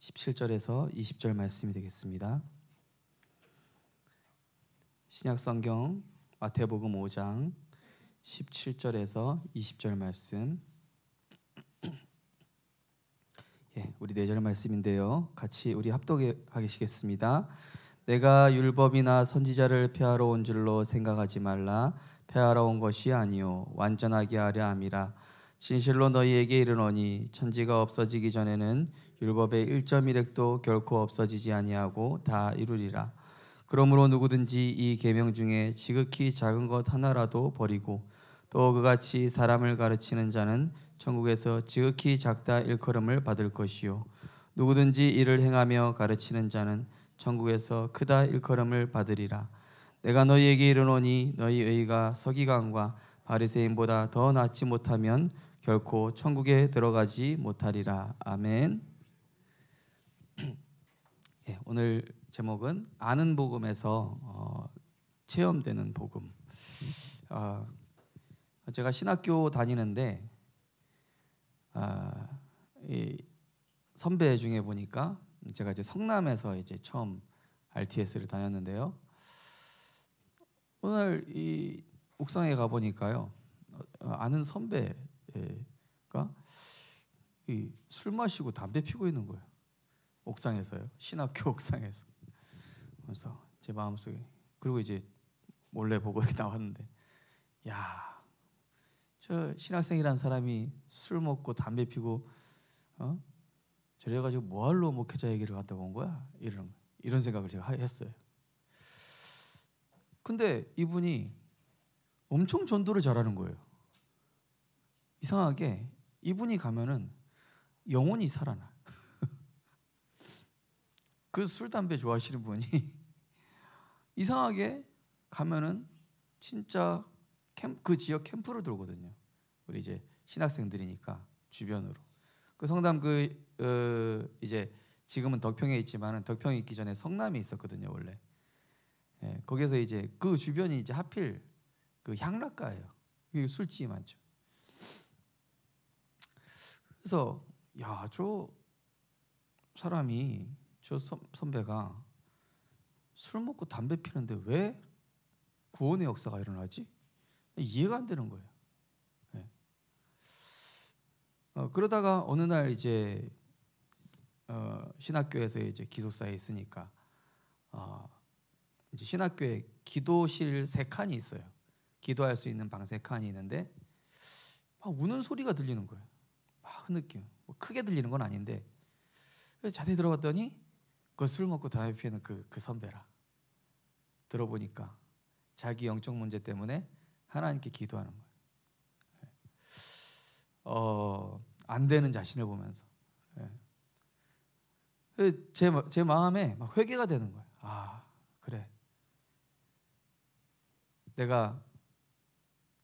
17절에서 20절 말씀이 되겠습니다. 신약성경 마태복음 5장 17절에서 20절 말씀. 우리 4절 말씀인데요. 같이 우리 합독하시겠습니다. 내가 율법이나 선지자를 폐하러 온 줄로 생각하지 말라. 폐하러 온 것이 아니요 완전하게 하려 함이라. 진실로 너희에게 이르노니 천지가 없어지기 전에는 율법의 1.1획도 결코 없어지지 아니하고 다 이루리라. 그러므로 누구든지 이 계명 중에 지극히 작은 것 하나라도 버리고 또 그같이 사람을 가르치는 자는 천국에서 지극히 작다 일컬음을 받을 것이요 누구든지 이를 행하며 가르치는 자는 천국에서 크다 일컬음을 받으리라. 내가 너희에게 이르노니 너희 의가 서기관과 바리새인보다 더 낫지 못하면 결코 천국에 들어가지 못하리라. 아멘. 오늘 제목은 아는 복음에서 체험되는 복음. 제가 신학교 다니는데 이 선배 중에 보니까 제가 이제 성남에서 이제 처음 RTS를 다녔는데요. 오늘 이 옥상에 가 보니까요, 아는 선배가 이 술 마시고 담배 피고 있는 거예요. 옥상에서요. 신학교 옥상에서. 그래서 제 마음속에, 그리고 이제 몰래 보고 이렇게 나왔는데, 야, 저 신학생이란 사람이 술 먹고 담배 피고 저래가지고 뭐하러 목회자 얘기를 갖다가 온 거야? 이런 생각을 제가 했어요. 근데 이분이 엄청 전도를 잘하는 거예요. 이상하게 이분이 가면은 영혼이 살아나. 그 술 담배 좋아하시는 분이 이상하게 가면은 진짜 그 지역 캠프를 돌거든요. 우리 이제 신학생들이니까 주변으로. 그 성남 이제 지금은 덕평에 있지만은 덕평에 있기 전에 성남이 있었거든요, 원래. 거기서 이제 그 주변이 이제 하필 그 향락가예요. 여기 술집이 많죠. 그래서 야, 저 사람이, 저 선배가 술 먹고 담배 피는데 왜 구원의 역사가 일어나지? 이해가 안 되는 거예요. 그러다가 어느 날 이제 신학교에서 이제 기숙사에 있으니까 이제 신학교에 기도실 3칸이 있어요. 기도할 수 있는 방 3칸이 있는데 막 우는 소리가 들리는 거예요. 막 그 느낌. 뭐 크게 들리는 건 아닌데 자세히 들어봤더니 그 술 먹고 담배 피우는 그 선배라. 들어보니까 자기 영적 문제 때문에 하나님께 기도하는 거예요. 안 되는 자신을 보면서 제 마음에 막 회개가 되는 거예요. 아, 그래.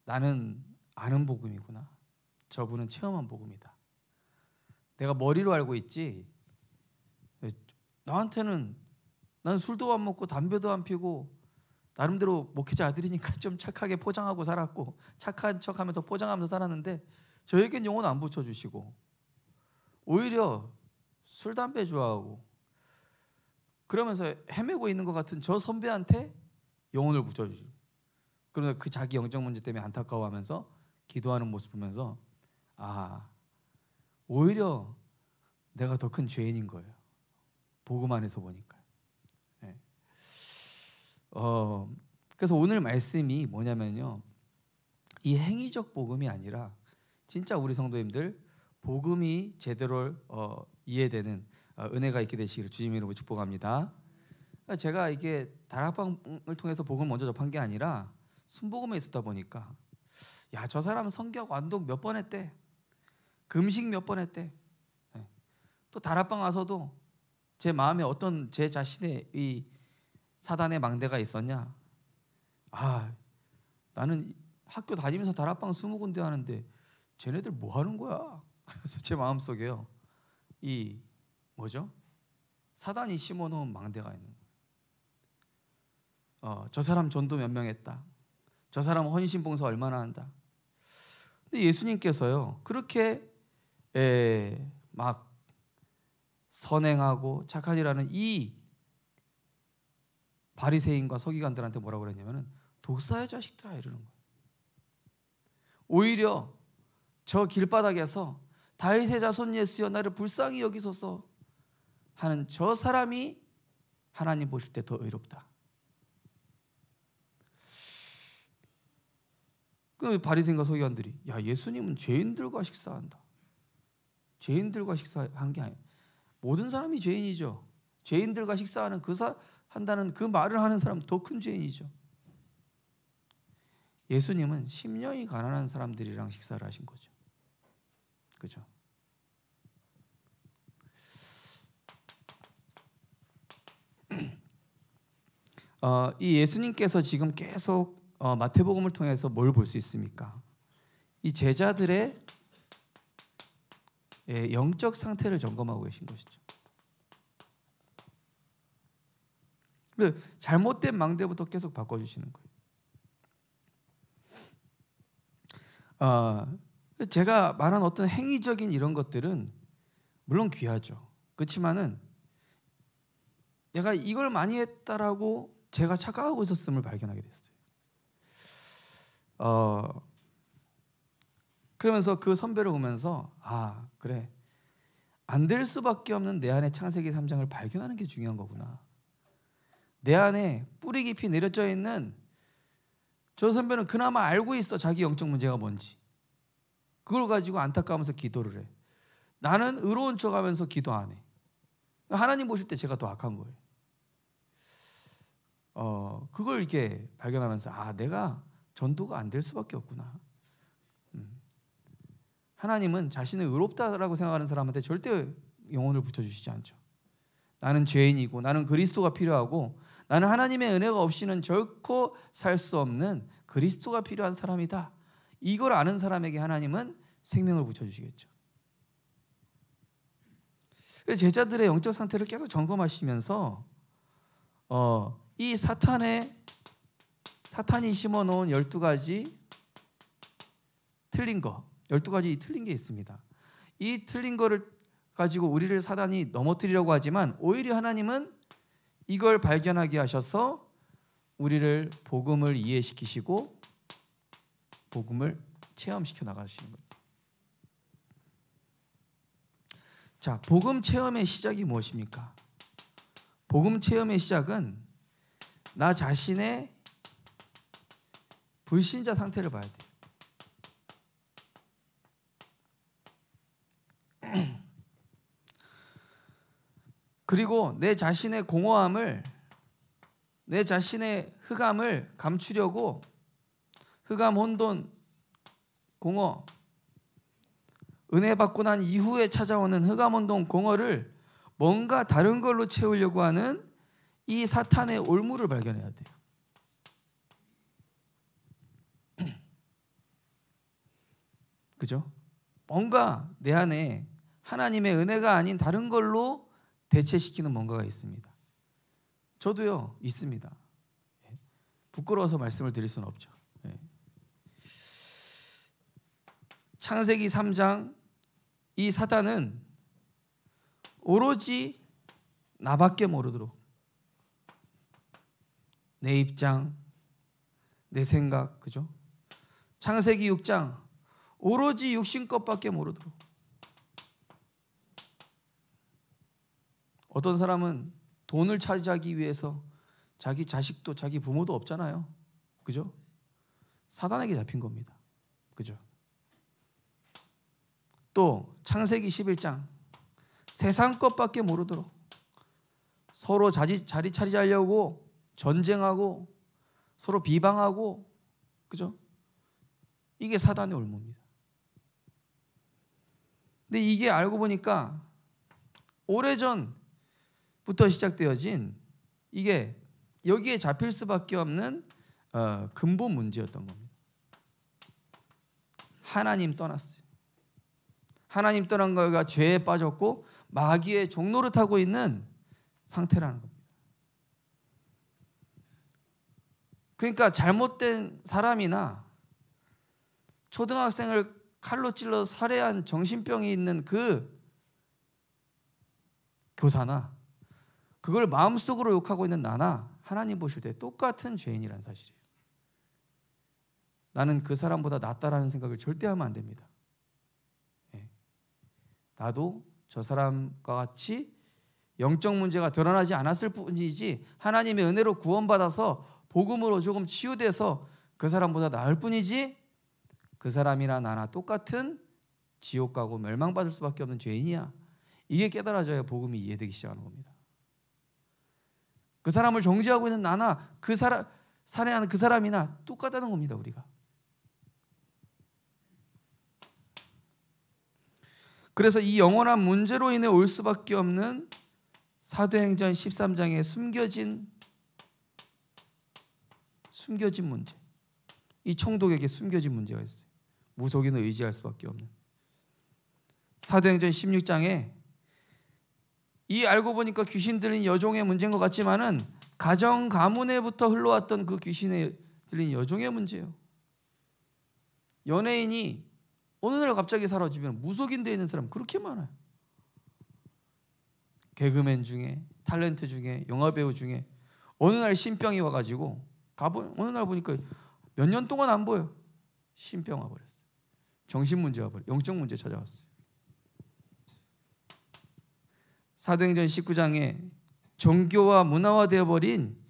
나는 아는 복음이구나. 저분은 체험한 복음이다. 내가 머리로 알고 있지. 나한테는, 난 술도 안 먹고 담배도 안 피고 나름대로 목회자 아들이니까 좀 착하게 포장하고 살았고 착한 척하면서 포장하면서 살았는데 저에겐 영혼 안 붙여주시고 오히려 술 담배 좋아하고 그러면서 헤매고 있는 것 같은 저 선배한테 영혼을 붙여주시고, 그러면서 그 자기 영적 문제 때문에 안타까워하면서 기도하는 모습 보면서 오히려 내가 더 큰 죄인인 거예요. 복음 안에서 보니까. 그래서 오늘 말씀이 뭐냐면요, 이 행위적 복음이 아니라 진짜 우리 성도님들 복음이 제대로 이해되는 은혜가 있게 되시기를 주님 이름으로 축복합니다. 제가 이게 다락방을 통해서 복음을 먼저 접한 게 아니라 순복음에 있었다 보니까, 야, 저 사람은 성경 완독 몇 번 했대, 금식 몇 번 했대. 또 다락방 와서도 제 마음에 어떤 제 자신의 이 사단의 망대가 있었냐? 나는 학교 다니면서 다락방 20군데 하는데 쟤네들 뭐 하는 거야? 제 마음속에요, 이 뭐죠? 사단이 심어놓은 망대가 있는 거예요. 저 사람 전도 몇 명 했다, 저 사람 헌신 봉사 얼마나 한다. 근데 예수님께서요, 그렇게 막 선행하고 착한 일하는 이 바리새인과 서기관들한테 뭐라고 그랬냐면은 독사의 자식들아 이러는 거예요. 오히려 저 길바닥에서 다윗의 자손 예수여 나를 불쌍히 여기소서 하는 저 사람이 하나님 보실 때 더 의롭다. 그 바리새인과 서기관들이 야 예수님은 죄인들과 식사한다. 죄인들과 식사한 게 아니에요. 모든 사람이 죄인이죠. 죄인들과 식사하는 한다는 그 말을 하는 사람은 더 큰 죄인이죠. 예수님은 심령이 가난한 사람들이랑 식사를 하신 거죠. 그죠? 이 예수님께서 지금 계속 마태복음을 통해서 뭘 볼 수 있습니까? 이 제자들의 영적 상태를 점검하고 계신 것이죠. 잘못된 망대부터 계속 바꿔주시는 거예요. 제가 말한 어떤 행위적인 이런 것들은 물론 귀하죠. 그렇지만은 내가 이걸 많이 했다라고 제가 착각하고 있었음을 발견하게 됐어요. 그러면서 그 선배를 보면서 아 그래 안 될 수밖에 없는 내 안에 창세기 3장을 발견하는 게 중요한 거구나. 내 안에 뿌리 깊이 내려져 있는 저 선배는 그나마 알고 있어 자기 영적 문제가 뭔지. 그걸 가지고 안타까우면서 기도를 해. 나는 의로운 척하면서 기도 안 해. 하나님 보실 때 제가 더 악한 거예요. 그걸 이렇게 발견하면서 아 내가 전도가 안 될 수밖에 없구나. 하나님은 자신을 의롭다라고 생각하는 사람한테 절대 영혼을 붙여주시지 않죠. 나는 죄인이고 나는 그리스도가 필요하고 나는 하나님의 은혜가 없이는 결코 살 수 없는 그리스도가 필요한 사람이다. 이걸 아는 사람에게 하나님은 생명을 붙여주시겠죠. 제자들의 영적 상태를 계속 점검하시면서 이 사탄이 심어놓은 12가지 틀린 거 12가지 틀린 게 있습니다. 이 틀린 거를 가지고 우리를 사단이 넘어뜨리려고 하지만 오히려 하나님은 이걸 발견하게 하셔서 우리를 복음을 이해시키시고 복음을 체험시켜 나가시는 거죠. 자, 복음 체험의 시작이 무엇입니까? 복음 체험의 시작은 나 자신의 불신자 상태를 봐야 돼요. 그리고 내 자신의 공허함을 내 자신의 흑암을 감추려고 흑암, 혼돈, 공허 은혜 받고 난 이후에 찾아오는 흑암, 혼돈, 공허를 뭔가 다른 걸로 채우려고 하는 이 사탄의 올무를 발견해야 돼요. 그죠? 뭔가 내 안에 하나님의 은혜가 아닌 다른 걸로 대체시키는 뭔가가 있습니다. 저도요 있습니다. 부끄러워서 말씀을 드릴 수는 없죠. 창세기 3장 이 사단은 오로지 나밖에 모르도록 내 입장, 내 생각, 그죠? 창세기 6장 오로지 육신 것밖에 모르도록. 어떤 사람은 돈을 차지하기 위해서 자기 자식도 자기 부모도 없잖아요. 그죠? 사단에게 잡힌 겁니다. 그죠? 또 창세기 11장 세상 것밖에 모르도록 서로 자리 차지하려고 전쟁하고 서로 비방하고 그죠? 이게 사단의 올무입니다. 근데 이게 알고 보니까 오래전부터 시작되어진 이게 여기에 잡힐 수밖에 없는 근본 문제였던 겁니다. 하나님 떠났어요. 하나님 떠난 거가 죄에 빠졌고 마귀의 종노릇하고 있는 상태라는 겁니다. 그러니까 잘못된 사람이나 초등학생을 칼로 찔러 살해한 정신병이 있는 그 교사나 그걸 마음속으로 욕하고 있는 나나 하나님 보실 때 똑같은 죄인이라는 사실이에요. 나는 그 사람보다 낫다라는 생각을 절대 하면 안 됩니다. 나도 저 사람과 같이 영적 문제가 드러나지 않았을 뿐이지 하나님의 은혜로 구원받아서 복음으로 조금 치유돼서 그 사람보다 나을 뿐이지 그 사람이나 나나 똑같은 지옥 가고 멸망받을 수밖에 없는 죄인이야. 이게 깨달아져야 복음이 이해되기 시작하는 겁니다. 그 사람을 정죄하고 있는 나나 그 사람 살해하는 그 사람이나 똑같다는 겁니다. 우리가. 그래서 이 영원한 문제로 인해 올 수밖에 없는 사도행전 13장에 숨겨진 문제. 이 총독에게 숨겨진 문제가 있어요. 무속인을 의지할 수밖에 없는. 사도행전 16장에 이 알고 보니까 귀신 들린 여종의 문제인 것 같지만은 가정 가문에부터 흘러왔던 그 귀신에 들린 여종의 문제예요. 연예인이 어느 날 갑자기 사라지면 무속인 되어 있는 사람 그렇게 많아요. 개그맨 중에, 탤런트 중에, 영화배우 중에 어느 날 신병이 와가지고 어느 날 보니까 몇 년 동안 안 보여. 신병 와버렸어요. 정신문제 와버렸어요. 영적 문제 찾아왔어요. 사도행전 19장에 종교와 문화화되어 버린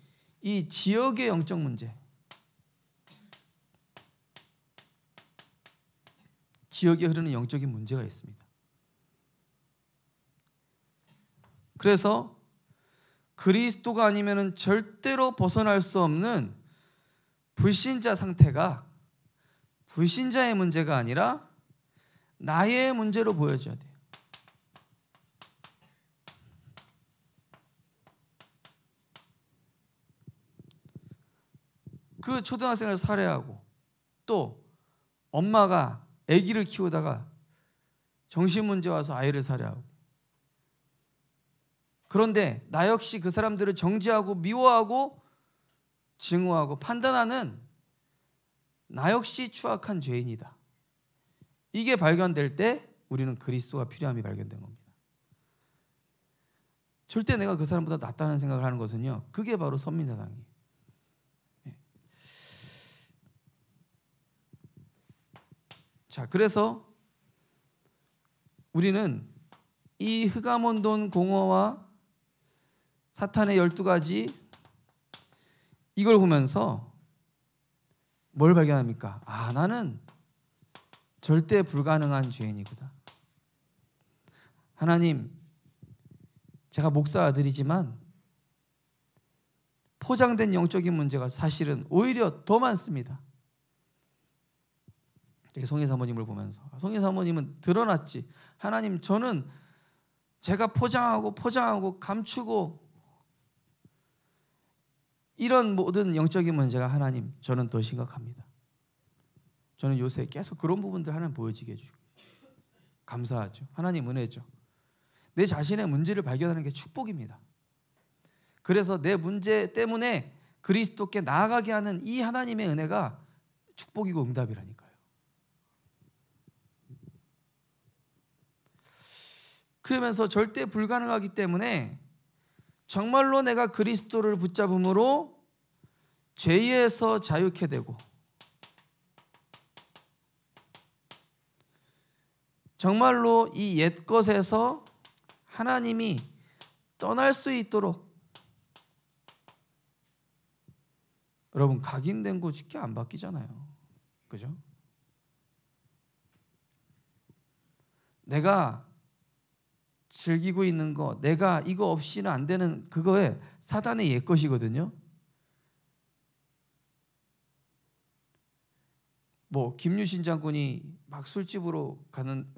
이 지역의 영적 문제, 지역에 흐르는 영적인 문제가 있습니다. 그래서 그리스도가 아니면 절대로 벗어날 수 없는 불신자 상태가 불신자의 문제가 아니라 나의 문제로 보여져야 돼요. 그 초등학생을 살해하고 또 엄마가 아기를 키우다가 정신문제 와서 아이를 살해하고, 그런데 나 역시 그 사람들을 정죄하고 미워하고 증오하고 판단하는 나 역시 추악한 죄인이다. 이게 발견될 때 우리는 그리스도가 필요함이 발견된 겁니다. 절대 내가 그 사람보다 낫다는 생각을 하는 것은요, 그게 바로 선민사상이에요. 자, 그래서 우리는 이 흑암혼돈 공허와 사탄의 12가지 이걸 보면서 뭘 발견합니까? 아, 나는 절대 불가능한 죄인이구나. 하나님, 제가 목사 아들이지만 포장된 영적인 문제가 사실은 오히려 더 많습니다. 송혜 사모님을 보면서, 송혜 사모님은 드러났지. 하나님, 저는 제가 포장하고 감추고 이런 모든 영적인 문제가 하나님, 저는 더 심각합니다. 저는 요새 계속 그런 부분들 하나님 보여지게 해주고 감사하죠. 하나님 은혜죠. 내 자신의 문제를 발견하는 게 축복입니다. 그래서 내 문제 때문에 그리스도께 나아가게 하는 이 하나님의 은혜가 축복이고 응답이라니까요. 그러면서 절대 불가능하기 때문에 정말로 내가 그리스도를 붙잡음으로 죄에서 자유케 되고, 정말로 이 옛것에서 하나님이 떠날 수 있도록, 여러분 각인된 거 쉽게 안 바뀌잖아요. 그죠? 내가 즐기고 있는 거, 내가 이거 없이는 안 되는 그거에 사단의 옛것이거든요. 뭐 김유신 장군이 막 술집으로 가는,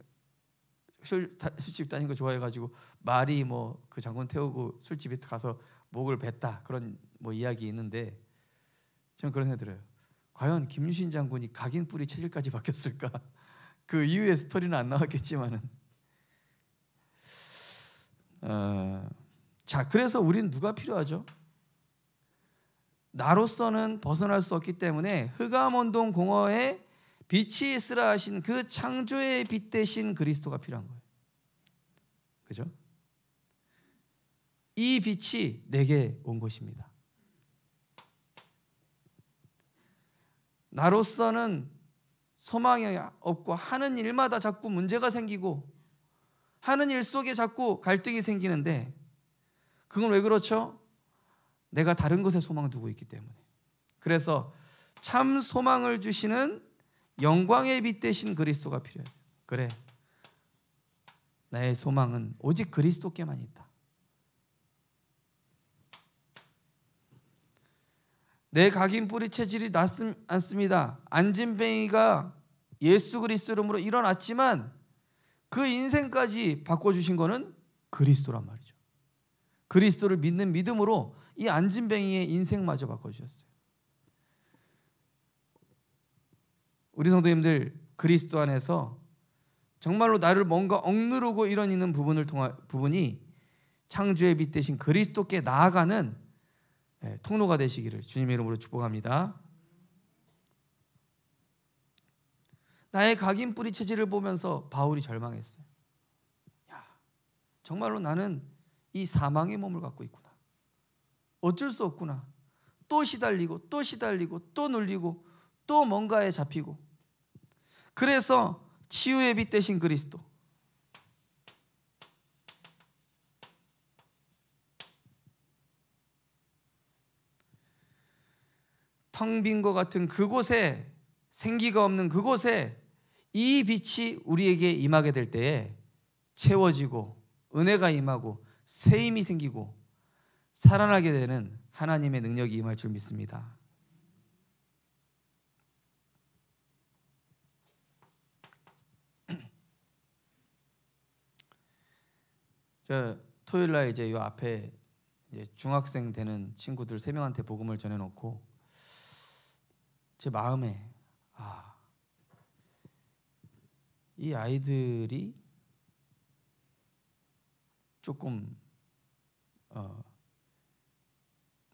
술집 다니는 거 좋아해가지고 말이 뭐 그 장군 태우고 술집에 가서 목을 뱉다, 그런 뭐 이야기 있는데, 저는 그런 생각이 들어요. 과연 김유신 장군이 각인 뿌리 체질까지 바뀌었을까? 그 이후의 스토리는 안 나왔겠지만은. 자, 그래서 우리는 누가 필요하죠? 나로서는 벗어날 수 없기 때문에 흑암혼돈 공허에 빛이 있으라 하신 그 창조의 빛 대신 그리스도가 필요한 거예요. 그죠? 이 빛이 내게 온 것입니다. 나로서는 소망이 없고 하는 일마다 자꾸 문제가 생기고 하는 일 속에 자꾸 갈등이 생기는데 그건 왜 그렇죠? 내가 다른 것에 소망을 두고 있기 때문에. 그래서 참 소망을 주시는 영광의 빛 되신 그리스도가 필요해요. 그래, 나의 소망은 오직 그리스도께만 있다. 내 각인 뿌리 체질이 낫지 않습니다. 안진뱅이가 예수 그리스도 이름으로 일어났지만 그 인생까지 바꿔주신 거는 그리스도란 말이죠. 그리스도를 믿는 믿음으로 이 안진뱅이의 인생마저 바꿔주셨어요. 우리 성도님들, 그리스도 안에서 정말로 나를 뭔가 억누르고 있는 부분이 창조의 빛 대신 그리스도께 나아가는 통로가 되시기를 주님의 이름으로 축복합니다. 나의 각인 뿌리 체질을 보면서 바울이 절망했어요. 야, 정말로 나는 이 사망의 몸을 갖고 있구나. 어쩔 수 없구나. 또 시달리고 또 시달리고 또 눌리고 또 뭔가에 잡히고. 그래서 치유의 빛 되신 그리스도, 텅 빈 것 같은 그곳에, 생기가 없는 그곳에 이 빛이 우리에게 임하게 될 때에 채워지고 은혜가 임하고 새 힘이 생기고 살아나게 되는 하나님의 능력이 임할 줄 믿습니다. 저 토요일 날 이제 이 앞에 이제 중학생 되는 친구들 3명한테 복음을 전해놓고 제 마음에 이 아이들이 조금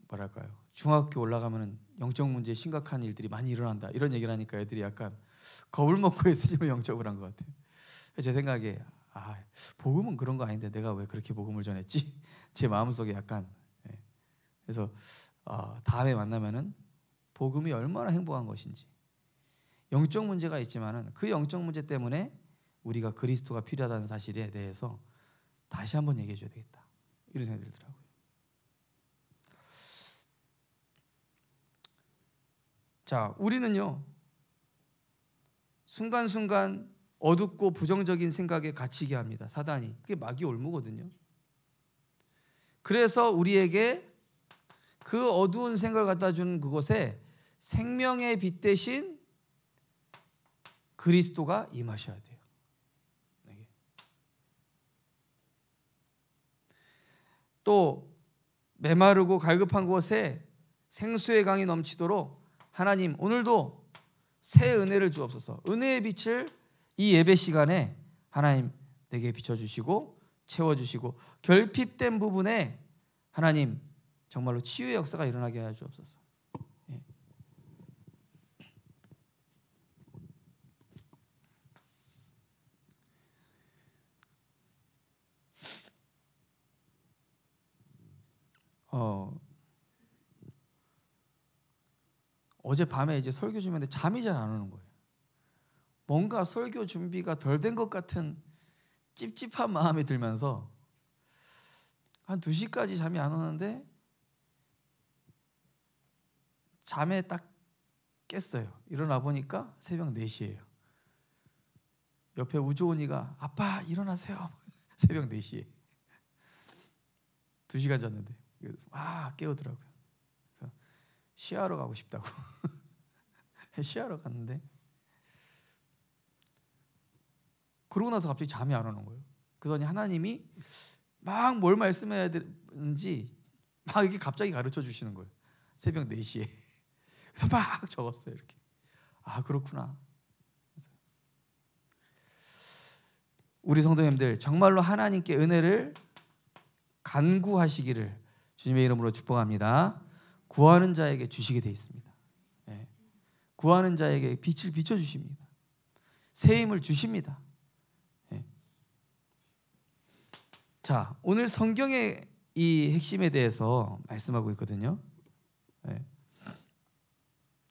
뭐랄까요, 중학교 올라가면은 영적 문제 심각한 일들이 많이 일어난다 이런 얘기를 하니까 애들이 약간 겁을 먹고 예수님을 영접을 한 것 같아요. 제 생각에 복음은 그런 거 아닌데 내가 왜 그렇게 복음을 전했지? 제 마음속에 약간. 그래서 다음에 만나면은 복음이 얼마나 행복한 것인지, 영적 문제가 있지만은 그 영적 문제 때문에 우리가 그리스도가 필요하다는 사실에 대해서 다시 한번 얘기해 줘야 되겠다, 이런 생각이 들더라고요. 자, 우리는요 순간순간 어둡고 부정적인 생각에 갇히게 합니다. 사단이. 그게 마귀 올무거든요. 그래서 우리에게 그 어두운 생각을 갖다 주는 그곳에 생명의 빛 대신 그리스도가 임하셔야 돼요. 또 메마르고 갈급한 곳에 생수의 강이 넘치도록 하나님 오늘도 새 은혜를 주옵소서. 은혜의 빛을 이 예배 시간에 하나님 내게 비춰주시고 채워주시고 결핍된 부분에 하나님 정말로 치유의 역사가 일어나게 하여 주옵소서. 어젯밤에 이제 설교 준비했는데 잠이 잘 안 오는 거예요. 뭔가 설교 준비가 덜 된 것 같은 찝찝한 마음이 들면서 한 2시까지 잠이 안 오는데 잠에 딱 깼어요. 일어나 보니까 새벽 4시예요. 옆에 우조은이가 아빠 일어나세요. 새벽 4시에 2시간 잤는데 깨우더라고요. 그래서 쉬하러 가고 싶다고 쉬하러 갔는데 그러고 나서 갑자기 잠이 안 오는 거예요. 그러더니 하나님이 막 뭘 말씀해야 되는지 막 이렇게 갑자기 가르쳐 주시는 거예요. 새벽 4시에. 그래서 막 적었어요. 이렇게. 그렇구나. 우리 성도님들 정말로 하나님께 은혜를 간구하시기를 주님의 이름으로 축복합니다. 구하는 자에게 주시게 돼 있습니다. 구하는 자에게 빛을 비춰주십니다. 새 힘을 주십니다. 자, 오늘 성경에 이 핵심에 대해서 말씀하고 있거든요.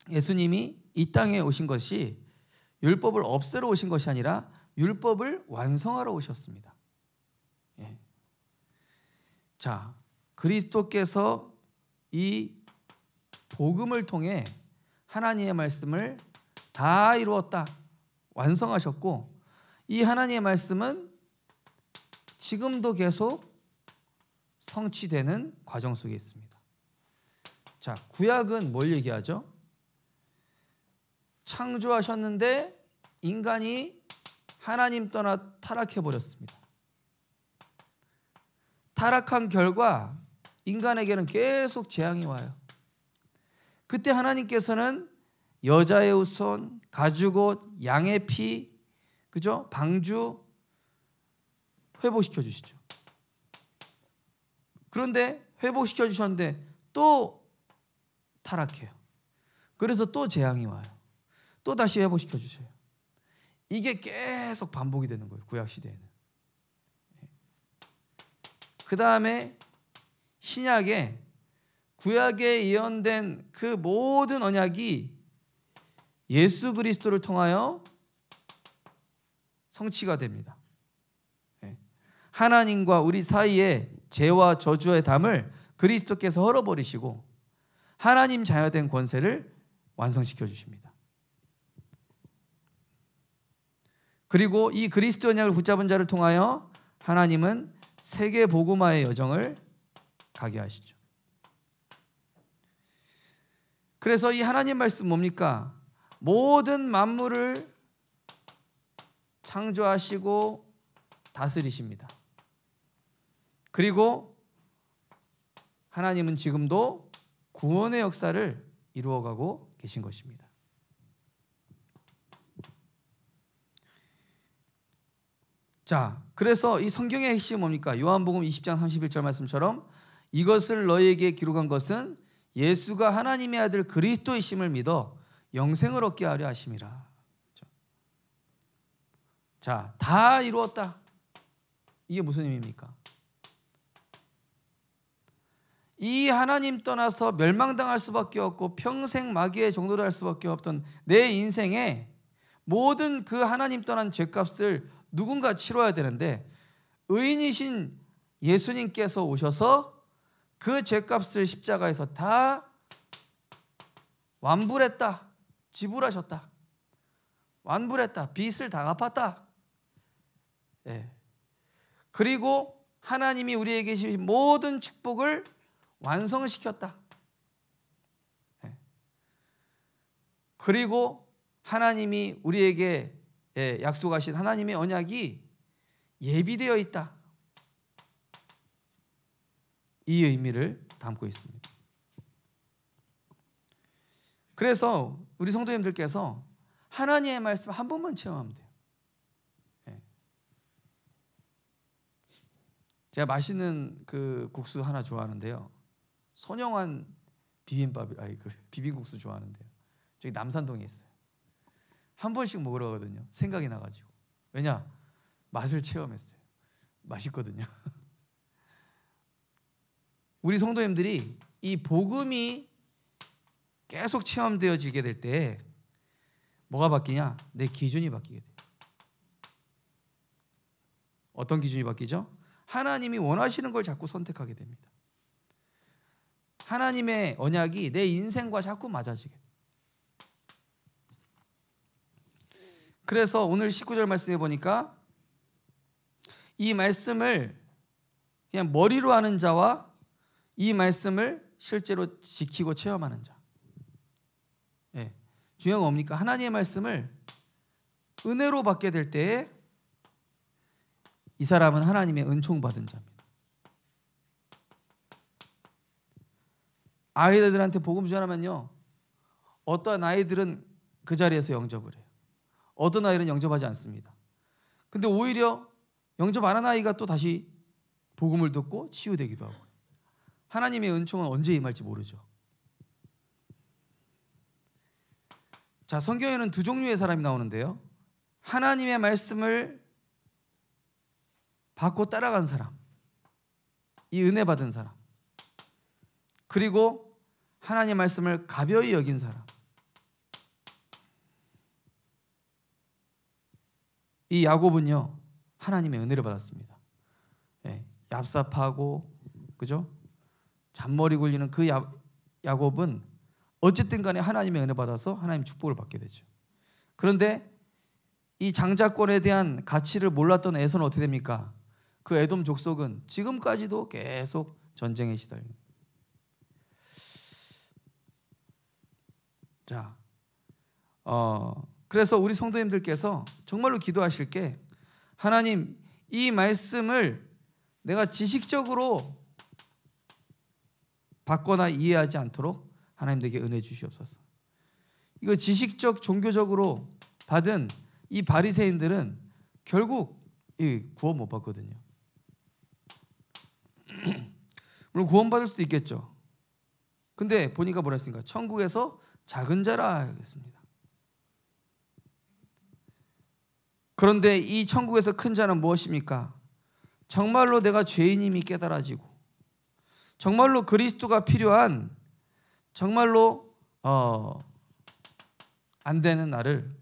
예수님이 이 땅에 오신 것이 율법을 없애러 오신 것이 아니라 율법을 완성하러 오셨습니다. 자, 그리스도께서 이 복음을 통해 하나님의 말씀을 다 이루었다, 완성하셨고, 이 하나님의 말씀은 지금도 계속 성취되는 과정 속에 있습니다. 자, 구약은 뭘 얘기하죠? 창조하셨는데 인간이 하나님 떠나 타락해 버렸습니다. 타락한 결과 인간에게는 계속 재앙이 와요. 그때 하나님께서는 여자의 후손, 가죽옷, 양의 피, 그죠? 방주 회복시켜 주시죠. 그런데 회복시켜 주셨는데 또 타락해요. 그래서 또 재앙이 와요. 또 다시 회복시켜 주세요. 이게 계속 반복이 되는 거예요, 구약 시대에는. 그 다음에 신약에 구약에 예언된 그 모든 언약이 예수 그리스도를 통하여 성취가 됩니다. 하나님과 우리 사이에 죄와 저주의 담을 그리스도께서 헐어버리시고 하나님 자녀된 권세를 완성시켜 주십니다. 그리고 이 그리스도 언약을 붙잡은 자를 통하여 하나님은 세계 복음화의 여정을 가게 하시죠. 그래서 이 하나님 말씀 뭡니까? 모든 만물을 창조하시고 다스리십니다. 그리고 하나님은 지금도 구원의 역사를 이루어가고 계신 것입니다. 자, 그래서 이 성경의 핵심이 뭡니까? 요한복음 20장 31절 말씀처럼 이것을 너희에게 기록한 것은 예수가 하나님의 아들 그리스도이심을 믿어 영생을 얻게 하려 하심이라. 자, 다 이루었다. 이게 무슨 의미입니까? 이 하나님 떠나서 멸망당할 수밖에 없고 평생 마귀의 종노를 할 수밖에 없던 내 인생에 모든 그 하나님 떠난 죄값을 누군가 치러야 되는데 의인이신 예수님께서 오셔서 그 죄값을 십자가에서 다 완불했다, 지불하셨다, 완불했다, 빚을 다 갚았다. 그리고 하나님이 우리에게 주신 모든 축복을 완성시켰다. 그리고 하나님이 우리에게 약속하신 하나님의 언약이 예비되어 있다. 이 의미를 담고 있습니다. 그래서 우리 성도님들께서 하나님의 말씀 한 번만 체험하면 돼요. 제가 맛있는 그 국수 하나 좋아하는데요. 손영환 비빔국수 좋아하는데요. 저기 남산동에 있어요. 한 번씩 먹으러 가거든요. 생각이 나가지고. 왜냐? 맛을 체험했어요. 맛있거든요. 우리 성도님들이 이 복음이 계속 체험되어지게 될 때 뭐가 바뀌냐? 내 기준이 바뀌게 돼요. 어떤 기준이 바뀌죠? 하나님이 원하시는 걸 자꾸 선택하게 됩니다. 하나님의 언약이 내 인생과 자꾸 맞아지게 돼요. 그래서 오늘 19절 말씀해 보니까 이 말씀을 그냥 머리로 하는 자와 이 말씀을 실제로 지키고 체험하는 자. 중요한 건 뭡니까? 하나님의 말씀을 은혜로 받게 될 때에 이 사람은 하나님의 은총 받은 자입니다. 아이들한테 복음 전하면요, 어떤 아이들은 그 자리에서 영접을 해요. 어떤 아이는 영접하지 않습니다. 근데 오히려 영접 안 한 아이가 또 다시 복음을 듣고 치유되기도 하고. 하나님의 은총은 언제 임할지 모르죠. 자, 성경에는 두 종류의 사람이 나오는데요. 하나님의 말씀을 받고 따라간 사람, 이 은혜 받은 사람, 그리고 하나님 말씀을 가벼이 여긴 사람, 이 야곱은요 하나님의 은혜를 받았습니다. 예, 얍삽하고 그죠? 잔머리 굴리는 그 야곱은 어쨌든 간에 하나님의 은혜 받아서 하나님 축복을 받게 되죠. 그런데 이 장자권에 대한 가치를 몰랐던 에서는 어떻게 됩니까? 그 에돔 족속은 지금까지도 계속 전쟁에 시달립니다. 자, 그래서 우리 성도님들께서 정말로 기도하실 게, 하나님 이 말씀을 내가 지식적으로 받거나 이해하지 않도록 하나님 내게 은혜 주시옵소서. 이거 지식적 종교적으로 받은 이 바리새인들은 결국 구원 못 받거든요. 물론 구원받을 수도 있겠죠. 근데 보니까 뭐라 했습니까? 천국에서 작은 자라 하겠습니다. 그런데 이 천국에서 큰 자는 무엇입니까? 정말로 내가 죄인임이 깨달아지고, 정말로 그리스도가 필요한, 정말로 안 되는 나를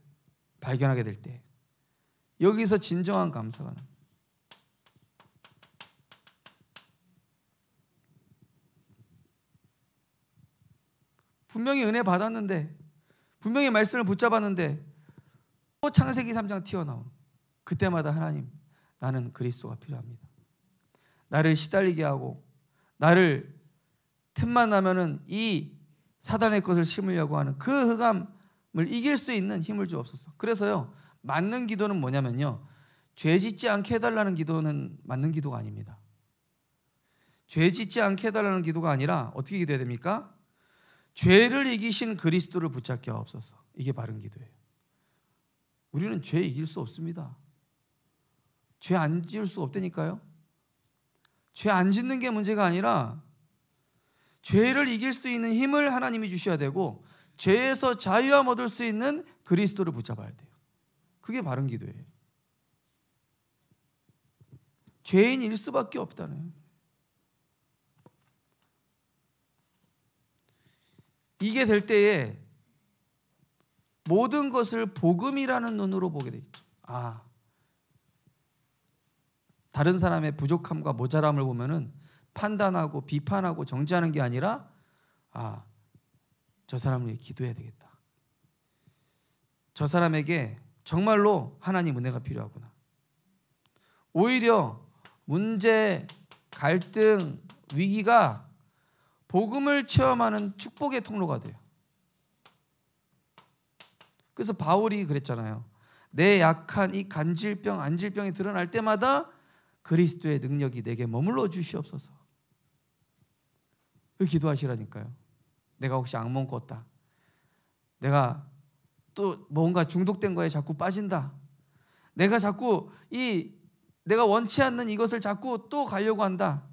발견하게 될 때, 여기서 진정한 감사가 납니다. 분명히 은혜 받았는데, 분명히 말씀을 붙잡았는데 또 창세기 3장 튀어나온 그때마다 하나님, 나는 그리스도가 필요합니다. 나를 시달리게 하고 나를 틈만 나면은 이 사단의 것을 심으려고 하는 그 흑암을 이길 수 있는 힘을 주옵소서. 그래서요, 맞는 기도는 뭐냐면요, 죄 짓지 않게 해달라는 기도는 맞는 기도가 아닙니다. 죄 짓지 않게 해달라는 기도가 아니라 어떻게 기도해야 됩니까? 죄를 이기신 그리스도를 붙잡게 하옵소서. 이게 바른 기도예요. 우리는 죄 이길 수 없습니다. 죄 안 지을 수 없다니까요. 죄 안 짓는 게 문제가 아니라 죄를 이길 수 있는 힘을 하나님이 주셔야 되고, 죄에서 자유함 얻을 수 있는 그리스도를 붙잡아야 돼요. 그게 바른 기도예요. 죄인일 수밖에 없다는, 이게 될 때에 모든 것을 복음이라는 눈으로 보게 돼 있죠. 다른 사람의 부족함과 모자람을 보면은 판단하고 비판하고 정죄하는 게 아니라, 저 사람을 위해 기도해야 되겠다. 저 사람에게 정말로 하나님 은혜가 필요하구나. 오히려 문제, 갈등, 위기가 복음을 체험하는 축복의 통로가 돼요. 그래서 바울이 그랬잖아요. 내 약한 이 간질병, 안질병이 드러날 때마다 그리스도의 능력이 내게 머물러 주시옵소서. 그 기도하시라니까요. 내가 혹시 악몽 꿨다, 내가 또 뭔가 중독된 거에 자꾸 빠진다, 내가 자꾸 내가 원치 않는 이것을 자꾸 또 가려고 한다.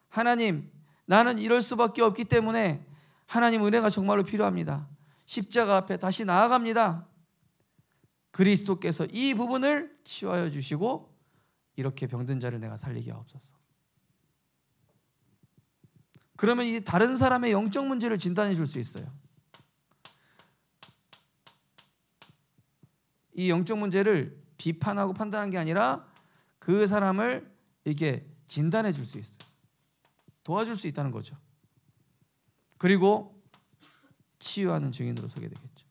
하나님, 나는 이럴 수밖에 없기 때문에 하나님 은혜가 정말로 필요합니다. 십자가 앞에 다시 나아갑니다. 그리스도께서 이 부분을 치유하여 주시고 이렇게 병든 자를 내가 살리게 하옵소서. 그러면 이 다른 사람의 영적 문제를 진단해 줄 수 있어요. 이 영적 문제를 비판하고 판단하는 게 아니라 그 사람을 이렇게 진단해 줄 수 있어요. 도와줄 수 있다는 거죠. 그리고 치유하는 증인으로 서게 되겠죠.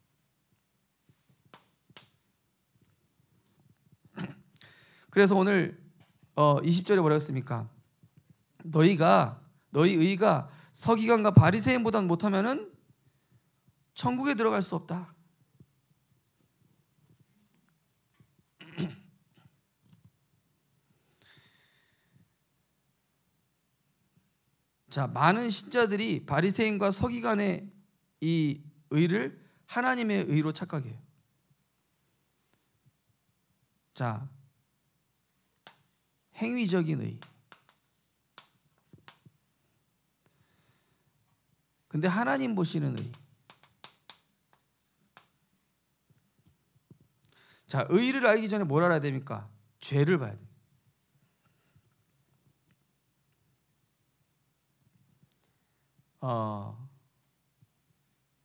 그래서 오늘 20절에 뭐라고 했습니까? 너희 의가 서기관과 바리새인보다 못하면은 천국에 들어갈 수 없다. 자, 많은 신자들이 바리새인과 서기관의 이 의를 하나님의 의로 착각해요. 자, 행위적인 의. 근데 하나님 보시는 의. 자, 의를 알기 전에 뭘 알아야 됩니까? 죄를 봐야 돼요.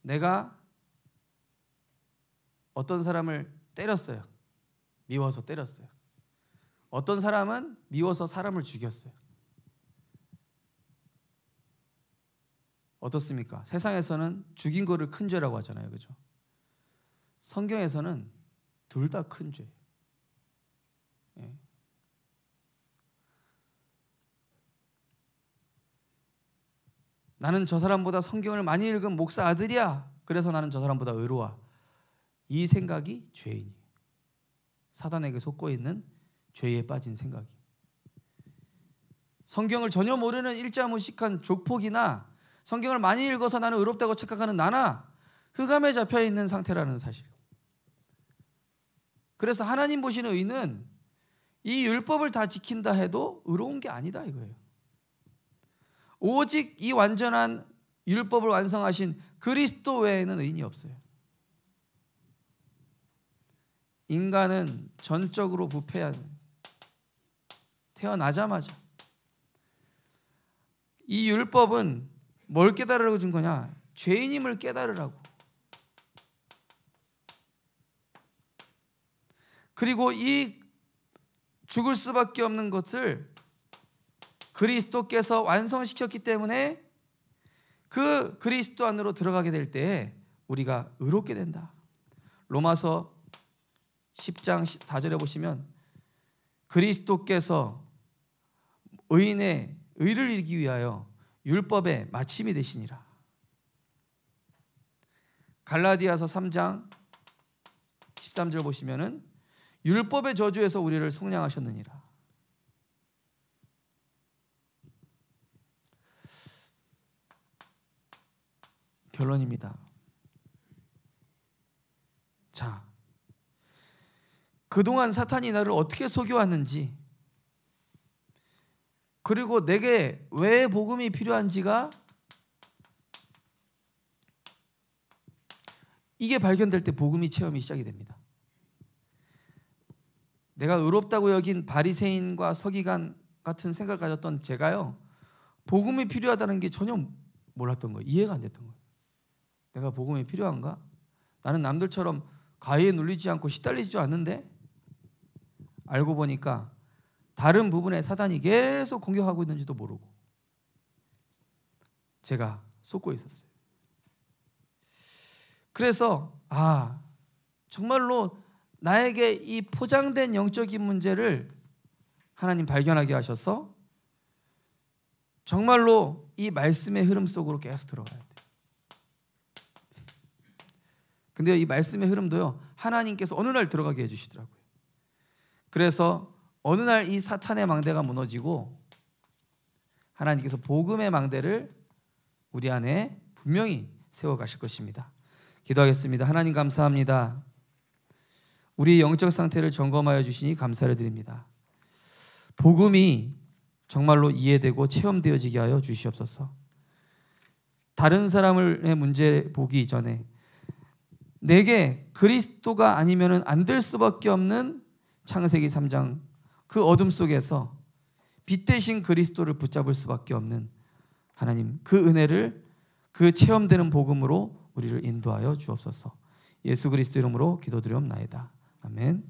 내가 어떤 사람을 때렸어요. 미워서 때렸어요. 어떤 사람은 미워서 사람을 죽였어요. 어떻습니까? 세상에서는 죽인 거를 큰 죄라고 하잖아요. 그죠? 성경에서는 둘 다 큰 죄예요. 예. 나는 저 사람보다 성경을 많이 읽은 목사 아들이야. 그래서 나는 저 사람보다 의로워. 이 생각이 죄인이에요. 사단에게 속고 있는 죄에 빠진 생각이. 성경을 전혀 모르는 일자무식한 족폭이나 성경을 많이 읽어서 나는 의롭다고 착각하는 나나 흑암에 잡혀 있는 상태라는 사실. 그래서 하나님 보시는 의는 이 율법을 다 지킨다 해도 의로운 게 아니다 이거예요. 오직 이 완전한 율법을 완성하신 그리스도 외에는 의인이 없어요. 인간은 전적으로 부패한, 태어나자마자 이 율법은 뭘 깨달으라고 준 거냐? 죄인임을 깨달으라고. 그리고 이 죽을 수밖에 없는 것을 그리스도께서 완성시켰기 때문에 그 그리스도 안으로 들어가게 될 때에 우리가 의롭게 된다. 로마서 10장 4절에 보시면 그리스도께서 의인의 의를 이루기 위하여 율법의 마침이 되시니라. 갈라디아서 3장 13절 보시면은 율법의 저주에서 우리를 속량하셨느니라. 결론입니다. 자, 그동안 사탄이 나를 어떻게 속여왔는지, 그리고 내게 왜 복음이 필요한지가 이게 발견될 때 복음이 체험이 시작이 됩니다. 내가 의롭다고 여긴 바리새인과 서기관 같은 생각을 가졌던 제가요, 복음이 필요하다는 게 전혀 몰랐던 거예요. 이해가 안 됐던 거예요. 내가 복음이 필요한가? 나는 남들처럼 가위에 눌리지 않고 시달리지 않는데? 알고 보니까 다른 부분에 사단이 계속 공격하고 있는지도 모르고 제가 속고 있었어요. 그래서 정말로 나에게 이 포장된 영적인 문제를 하나님 발견하게 하셔서 정말로 이 말씀의 흐름 속으로 계속 들어가야 돼요. 근데 이 말씀의 흐름도요, 하나님께서 어느 날 들어가게 해주시더라고요. 그래서 어느 날 이 사탄의 망대가 무너지고 하나님께서 복음의 망대를 우리 안에 분명히 세워가실 것입니다. 기도하겠습니다. 하나님 감사합니다. 우리의 영적 상태를 점검하여 주시니 감사를 드립니다. 복음이 정말로 이해되고 체험되어지게 하여 주시옵소서. 다른 사람의 문제 보기 전에 내게 그리스도가 아니면 안 될 수밖에 없는 창세기 3장 그 어둠 속에서 빛 대신 그리스도를 붙잡을 수밖에 없는 하나님, 그 은혜를 그 체험되는 복음으로 우리를 인도하여 주옵소서. 예수 그리스도 이름으로 기도드리옵나이다. 아멘.